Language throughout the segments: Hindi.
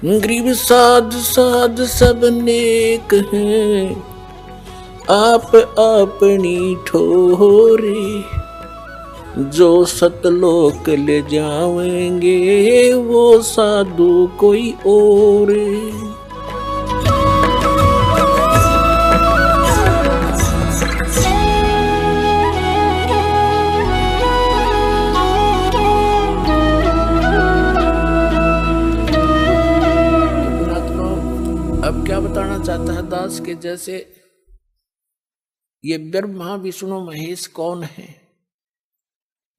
गरीब साध साध सब नेक हैं, आप अपनी ठोरे। जो सतलोक ले जाएंगे वो साधु कोई और। अब क्या बताना चाहता है दास के जैसे ये ब्रह्मा विष्णु महेश कौन है,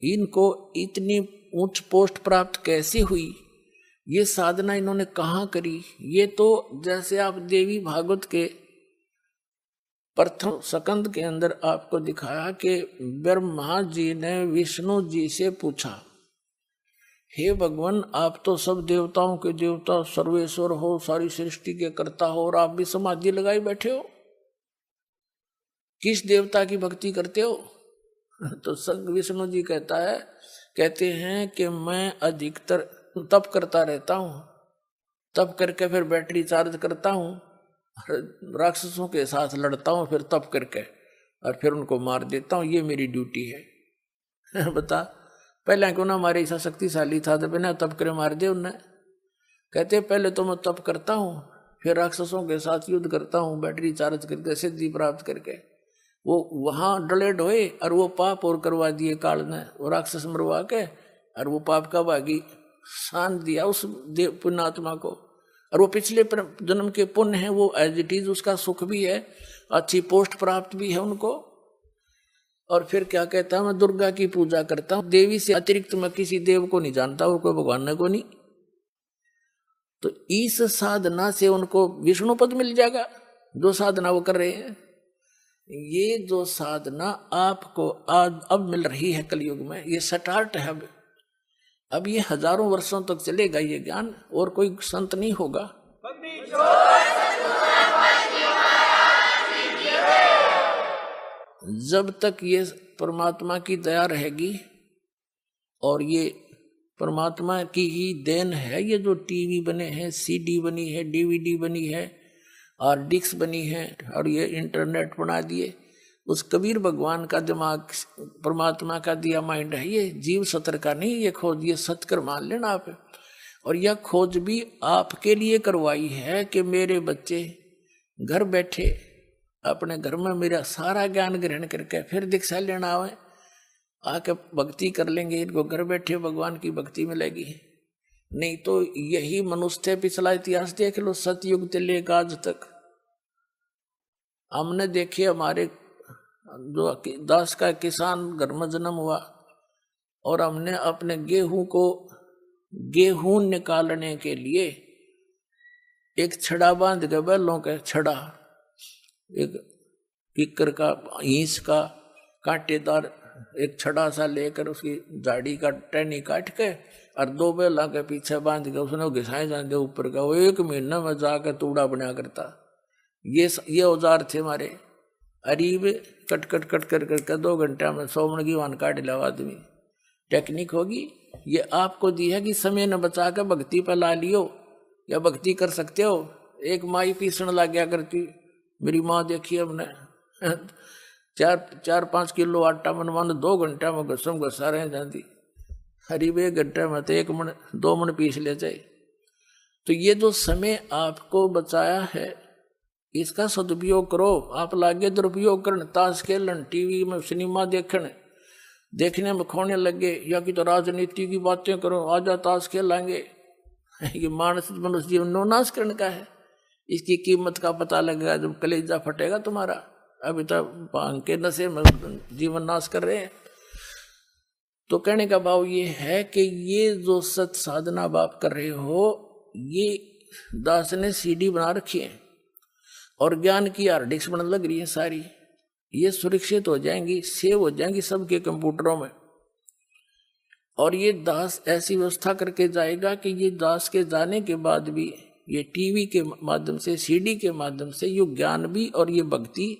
इनको इतनी उच्च पोस्ट प्राप्त कैसे हुई, ये साधना इन्होंने कहाँ करी। ये तो जैसे आप देवी भागवत के प्रथम स्कंद के अंदर आपको दिखाया कि ब्रह्मा जी ने विष्णु जी से पूछा, हे भगवान आप तो सब देवताओं के देवता सर्वेश्वर हो, सारी सृष्टि के कर्ता हो, और आप भी समाधि लगाए बैठे हो, किस देवता की भक्ति करते हो। तो संग विष्णु जी कहते हैं कि मैं अधिकतर तप करता रहता हूँ, तप करके फिर बैटरी चार्ज करता हूँ, राक्षसों के साथ लड़ता हूँ, फिर तप करके और फिर उनको मार देता हूँ, ये मेरी ड्यूटी है। बता पहले क्यों ना हमारे ऐसा शक्तिशाली था तो बिना तप करे मार दे उन्हें। कहते पहले तो मैं तप करता हूँ, फिर राक्षसों के साथ युद्ध करता हूँ, बैटरी चार्ज करके सिद्धि प्राप्त करके। वो वहाँ डले ढोए और वो पाप और करवा दिए काल ने, वो राक्षस मरवा के, और वो पाप का भागी शान दिया उस देव पुण्यात्मा को, और वो पिछले जन्म के पुण्य है, वो एज इट इज उसका सुख भी है, अच्छी पोस्ट प्राप्त भी है उनको। और फिर क्या कहता है, मैं दुर्गा की पूजा करता हूँ, देवी से अतिरिक्त मैं किसी देव को नहीं जानता और कोई भगवान को नहीं। तो इस साधना से उनको विष्णु पद मिल जाएगा, जो साधना वो कर रहे हैं। ये जो साधना आपको आज अब मिल रही है कलयुग में, ये स्टार्ट है। अब ये हजारों वर्षों तक चलेगा ये ज्ञान, और कोई संत नहीं होगा। जब तक ये परमात्मा की दया रहेगी, और ये परमात्मा की ही देन है, ये जो टीवी बने हैं, सीडी बनी है, डीवीडी बनी है, और डिस्क बनी है, और ये इंटरनेट बना दिए, उस कबीर भगवान का दिमाग, परमात्मा का दिया माइंड है। ये जीव सत्र का नहीं, ये खोज, ये सत्कर मान लेना आप। और यह खोज भी आपके लिए करवाई है कि मेरे बच्चे घर बैठे अपने घर में मेरा सारा ज्ञान ग्रहण करके फिर दीक्षा लेना आवे, आके भक्ति कर लेंगे, इनको घर बैठे भगवान की भक्ति मिलेगी। नहीं तो यही मनुष्य पिछला इतिहास देख लो, सतयुग से लेकर आज तक हमने देखे, हमारे जो दास का किसान घर में जन्म हुआ, और हमने अपने गेहूं निकालने के लिए एक छड़ा बांध के, बैलों का छड़ा, एक किक्कर का ईंस का कांटेदार एक छड़ा सा लेकर उसकी झाड़ी का टहनी काट के और दो बैला के पीछे बांध के उसने घिसाए जाते ऊपर का, वो 1 महीने में जाकर तूड़ा बना करता। ये औजार थे हमारे। अरीब कट कट कट कर करके 2 घंटा में 100 मन की वान काट लिया आदमी। टेक्निक होगी ये आपको दी है कि समय न बचा कर भक्ति पर ला लियो, या भक्ति कर सकते हो। एक माई पीसण लग गया करती, मेरी माँ देखी हमने, 4-5 किलो आटा मनवाने 2 घंटा में घसम घसा रह जाती। करीब 1 घंटे में तो 1 मन 2 मन पीस ले जाए। तो ये जो समय आपको बचाया है, इसका सदुपयोग करो। आप लागे दुरुपयोग करने, ताश खेलन, टीवी में सिनेमा देखने में खोने लगे, या कि तो राजनीति की बातें करो, आजा ताश खेलेंगे। ये मानस मनुष्य जीवन नो नाश करने का है। इसकी कीमत का पता लगेगा जब कलेजा फटेगा तुम्हारा। अभी तो भांग के नशे में जीवन नाश कर रहे हैं। तो कहने का भाव ये है कि ये जो सत साधना बाप कर रहे हो, ये दास ने सीडी बना रखी है और ज्ञान की हार्ड डिस्क बनने लग रही है सारी। ये सुरक्षित हो जाएंगी, सेव हो जाएंगी सबके कंप्यूटरों में। और ये दास ऐसी व्यवस्था करके जाएगा कि ये दास के जाने के बाद भी ये टीवी के माध्यम से, सीडी के माध्यम से ये ज्ञान भी और ये भक्ति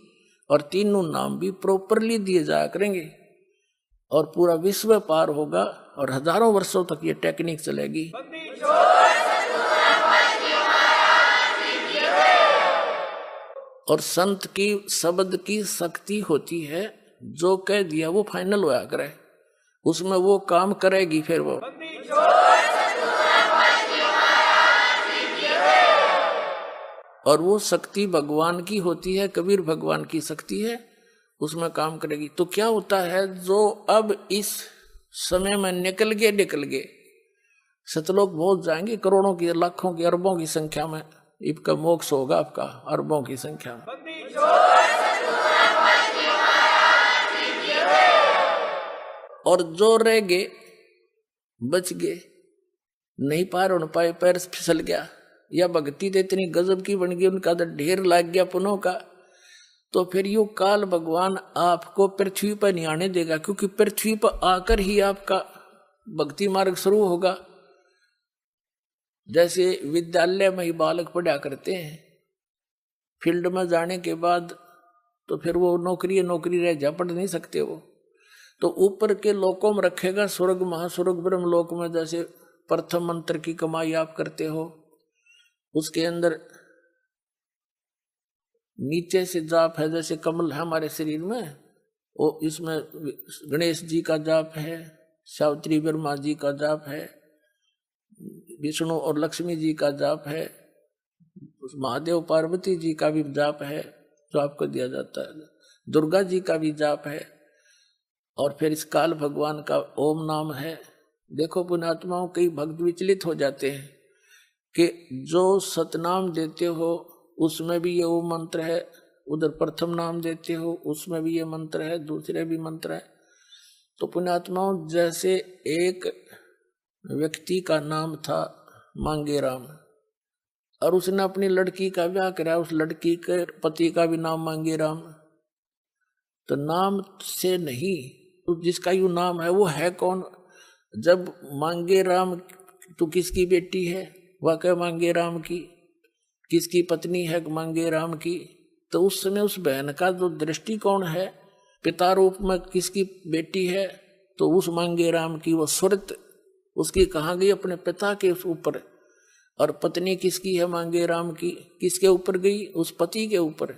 और तीनों नाम भी प्रॉपरली दिए जाया करेंगे, और पूरा विश्व पार होगा और हजारों वर्षों तक ये टेक्निक चलेगी। और संत की शब्द की शक्ति होती है, जो कह दिया वो फाइनल होया करे, उसमें वो काम करेगी। फिर वो और वो शक्ति भगवान की होती है, कबीर भगवान की शक्ति है, उसमें काम करेगी। तो क्या होता है, जो अब इस समय में निकल गए सतलोक पहुंच जाएंगे, करोड़ों की, लाखों की, अरबों की संख्या में इनका मोक्ष होगा, आपका अरबों की संख्या में। और जो रह गए बच गए, नहीं पार हो पाए, पैर फिसल गया, या भक्ति तो इतनी गजब की बन गई, उनका तो ढेर लग गया पुनों का, तो फिर यू काल भगवान आपको पृथ्वी पर नहीं आने देगा, क्योंकि पृथ्वी पर आकर ही आपका भक्ति मार्ग शुरू होगा। जैसे विद्यालय में ही बालक पढ़ा करते हैं, फील्ड में जाने के बाद तो फिर वो नौकरी रह जा, पढ़ नहीं सकते वो, तो ऊपर के लोकों में रखेगा, स्वर्ग महास्वर्ग ब्रह्म लोक में जैसे प्रथम मंत्र की कमाई आप करते हो, उसके अंदर नीचे से जाप है, जैसे कमल है हमारे शरीर में, वो इसमें गणेश जी का जाप है, सावित्री ब्रह्मा जी का जाप है, विष्णु और लक्ष्मी जी का जाप है, महादेव पार्वती जी का भी जाप है जो आपको दिया जाता है, दुर्गा जी का भी जाप है, और फिर इस काल भगवान का ओम नाम है। देखो पुण्यात्माओं, कई भक्त विचलित हो जाते हैं कि जो सतनाम देते हो उसमें भी ये ओम मंत्र है, उधर प्रथम नाम देते हो उसमें भी ये मंत्र है, दूसरे भी मंत्र है। तो पुण्यात्माओं, जैसे एक व्यक्ति का नाम था मांगे राम, और उसने अपनी लड़की का ब्याह कराया, उस लड़की के पति का भी नाम मांगे राम, तो नाम से नहीं, तो जिसका यू नाम है वो है कौन? जब मांगे राम तो किसकी बेटी है? वह क्या मांगे राम की? किसकी पत्नी है मांगे राम की? तो उस समय उस बहन का जो दृष्टिकोण है, पिता रूप में किसकी बेटी है? तो उस मांगे राम की वो सुरत उसकी कहाँ गई? अपने पिता के ऊपर। और पत्नी किसकी है मांगे राम की? किसके ऊपर गई? उस पति के ऊपर।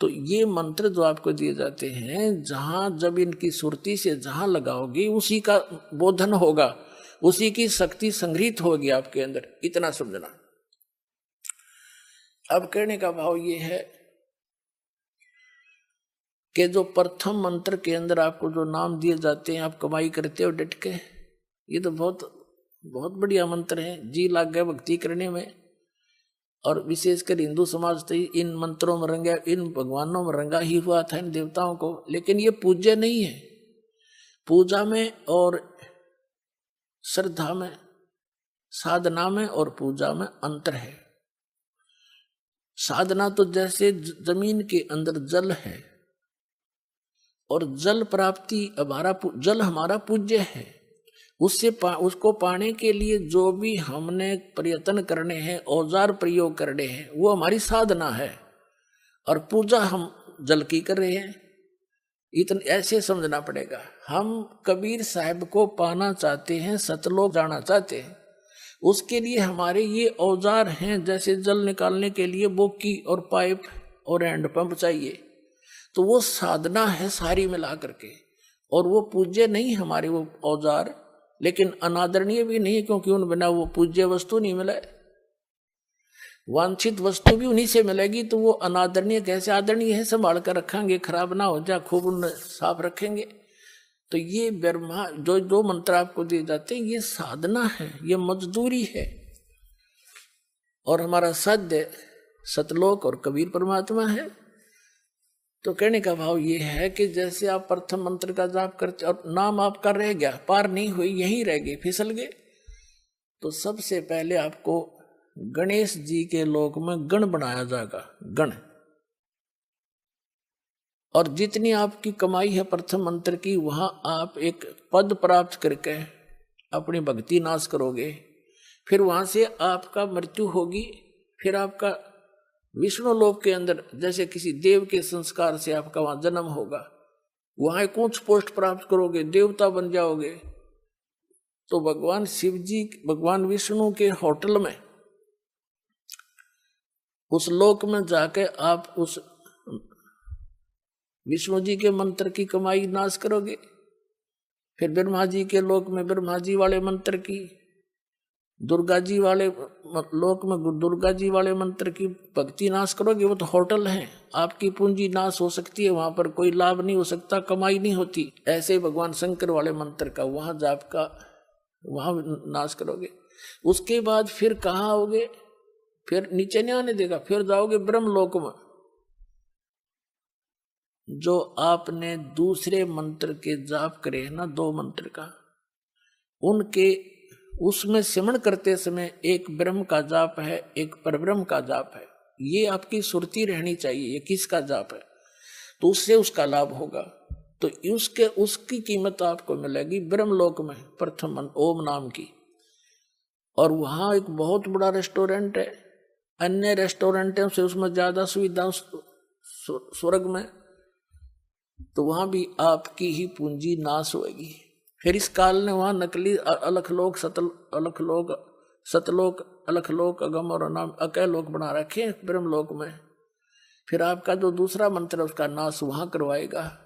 तो ये मंत्र जो आपको दिए जाते हैं, जहां जब इनकी सुरती से जहां लगाओगी उसी का बोधन होगा, उसी की शक्ति संग्रहित होगी आपके अंदर, इतना समझना। अब कहने का भाव ये है कि जो प्रथम मंत्र के अंदर आपको जो नाम दिए जाते हैं, आप कमाई करते हो डट के, ये तो बहुत बहुत बढ़िया मंत्र है, जी लाग गए भक्ति करने में। और विशेषकर हिंदू समाज तो इन मंत्रों में रंगा, इन भगवानों में रंगा ही हुआ था, इन देवताओं को। लेकिन ये पूज्य नहीं है। पूजा में और श्रद्धा में, साधना में और पूजा में अंतर है। साधना तो जैसे जमीन के अंदर जल है, और जल प्राप्ति जल हमारा पूज्य है, उसको पाने के लिए जो भी हमने प्रयत्न करने हैं, औजार प्रयोग करने हैं, वो हमारी साधना है। और पूजा हम जल की कर रहे हैं, इतने ऐसे समझना पड़ेगा। हम कबीर साहब को पाना चाहते हैं, सतलोक जाना चाहते हैं, उसके लिए हमारे ये औजार हैं। जैसे जल निकालने के लिए बोकी और पाइप और हैंड पंप चाहिए, तो वो साधना है सारी मिला करके। और वो पूज्य नहीं हमारे वो औजार, लेकिन अनादरणीय भी नहीं, क्योंकि उन बिना वो पूज्य वस्तु नहीं मिले। वांछित वस्तु भी उन्हीं से मिलेगी, तो वो अनादरणीय कैसे आदरणीय है? संभाल कर रखेंगे, खराब ना हो जाए, खूब उन्हें साफ रखेंगे। तो ये ब्रह्मा जो मंत्र आपको दिए जाते हैं, ये साधना है, ये मजदूरी है। और हमारा साध्य सतलोक और कबीर परमात्मा है। तो कहने का भाव ये है कि जैसे आप प्रथम मंत्र का जाप करते और नाम आपका रह गया, पार नहीं हुई, यहीं रह गए, फिसल गए, तो सबसे पहले आपको गणेश जी के लोक में गण बनाया जाएगा, गण। और जितनी आपकी कमाई है प्रथम मंत्र की, वहां आप एक पद प्राप्त करके अपनी भक्ति नाश करोगे। फिर वहां से आपका मृत्यु होगी, फिर आपका विष्णु लोक के अंदर जैसे किसी देव के संस्कार से आपका वहां जन्म होगा, वहां एक उच्च पोस्ट प्राप्त करोगे, देवता बन जाओगे। तो भगवान शिव जी, भगवान विष्णु के होटल में, उस लोक में जाके आप उस विष्णु जी के मंत्र की कमाई नाश करोगे, फिर ब्रह्मा जी के लोक में ब्रह्मा जी वाले मंत्र की, दुर्गा जी वाले लोक में दुर्गा जी वाले मंत्र की भक्ति नाश करोगे। वो तो होटल है, आपकी पूंजी नाश हो सकती है, वहां पर कोई लाभ नहीं हो सकता, कमाई नहीं होती। ऐसे भगवान शंकर वाले मंत्र का वहां जाप का वहां नाश करोगे। उसके बाद फिर कहाँ आओगे, फिर नीचे नहीं आने देगा, फिर जाओगे ब्रह्मलोक में। जो आपने दूसरे मंत्र के जाप करे ना, 2 मंत्र का, उनके उसमें सिमरण करते समय एक ब्रह्म का जाप है, एक परब्रह्म का जाप है। ये आपकी सुरती रहनी चाहिए, ये किसका जाप है, तो उससे उसका लाभ होगा। तो उसकी कीमत आपको मिलेगी ब्रह्मलोक में प्रथम ओम नाम की। और वहाँ एक बहुत बड़ा रेस्टोरेंट है, अन्य रेस्टोरेंटों से उसमें ज्यादा सुविधा स्वर्ग में, तो वहां भी आपकी ही पूंजी नाश होगी। फिर इस काल ने वहां नकली अलखलोक सतलोक अलखलोक अगम और अनाम अकैलोक बना रखे ब्रह्मलोक में। फिर आपका जो दूसरा मंत्र उसका नाश वहां करवाएगा,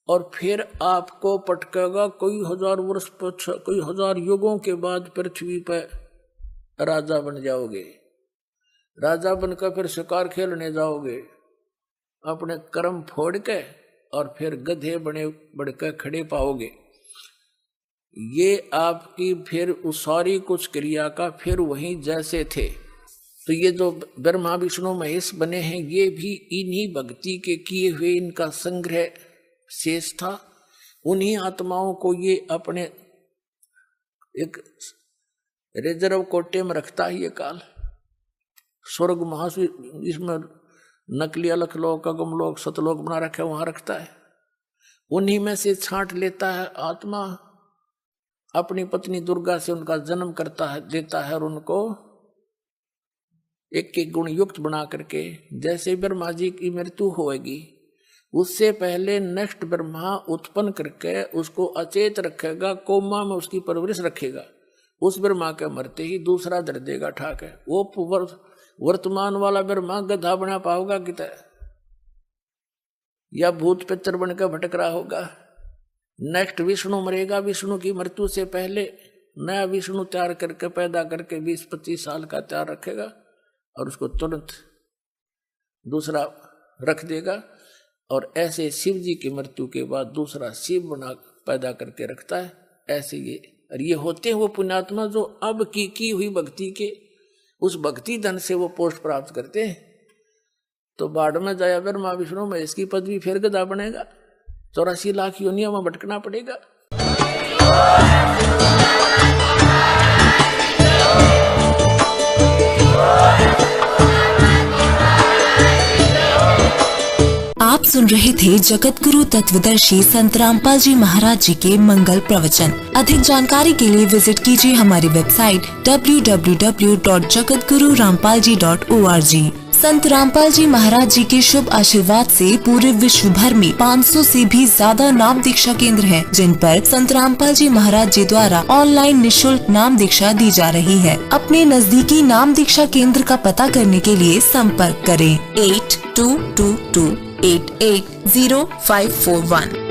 और फिर आपको पटकेगा कोई 1000 वर्ष कोई 1000 युगों के बाद पृथ्वी पर राजा बन जाओगे। राजा बनकर फिर शिकार खेलने जाओगे, अपने कर्म फोड़ के, और फिर गधे बने बढ़कर खड़े पाओगे। ये आपकी फिर उस सारी कुछ क्रिया का फिर वहीं जैसे थे। तो ये जो ब्रह्मा विष्णु महेश बने हैं, ये भी इन्हीं भक्ति के किए हुए इनका संग्रह शेष था। उन्हीं आत्माओं को ये अपने एक रिजर्व कोटे में रखता है ये काल। स्वर्ग महासु इसमें नकली अलखलोक अगमलोक सतलोक बना रखा है, वहां रखता है। उन्हीं में से छांट लेता है आत्मा, अपनी पत्नी दुर्गा से उनका जन्म करता है, देता है, और उनको एक एक गुण युक्त बना करके, जैसे ब्रह्मा जी की मृत्यु होएगी उससे पहले नेक्स्ट ब्रह्मा उत्पन्न करके उसको अचेत रखेगा, कोमा में उसकी परवरिश रखेगा। उस ब्रह्मा के मरते ही दूसरा दर देगा ठाक है। वो वर्तमान वाला ब्रह्मा गधा बना पाओगा कितना, या भूत पितर बनकर भटक रहा होगा। नेक्स्ट विष्णु मरेगा, विष्णु की मृत्यु से पहले नया विष्णु तैयार करके पैदा करके 20-25 साल का तैयार रखेगा, और उसको तुरंत दूसरा रख देगा। और ऐसे शिव जी की मृत्यु के बाद दूसरा शिव बना पैदा करके रखता है। ऐसे ये होते हैं वो पुण्यात्मा जो अब की हुई भक्ति के उस भक्ति धन से वो पोस्ट प्राप्त करते हैं। तो बाढ़ में जाया ब्रह्मा विष्णु में इसकी पदवी फिर गधा बनेगा, 84 लाख योनियों में भटकना पड़ेगा। आप सुन रहे थे जगत गुरु तत्वदर्शी संत रामपाल जी महाराज जी के मंगल प्रवचन। अधिक जानकारी के लिए विजिट कीजिए हमारी वेबसाइट www.jagatgururampalji.org। संत रामपाल जी महाराज जी के शुभ आशीर्वाद से पूरे विश्व भर में 500 से भी ज्यादा नाम दीक्षा केंद्र हैं, जिन पर संत रामपाल जी महाराज जी द्वारा ऑनलाइन निशुल्क नाम दीक्षा दी जा रही है। अपने नजदीकी नाम दीक्षा केंद्र का पता करने के लिए संपर्क करें 8222880541।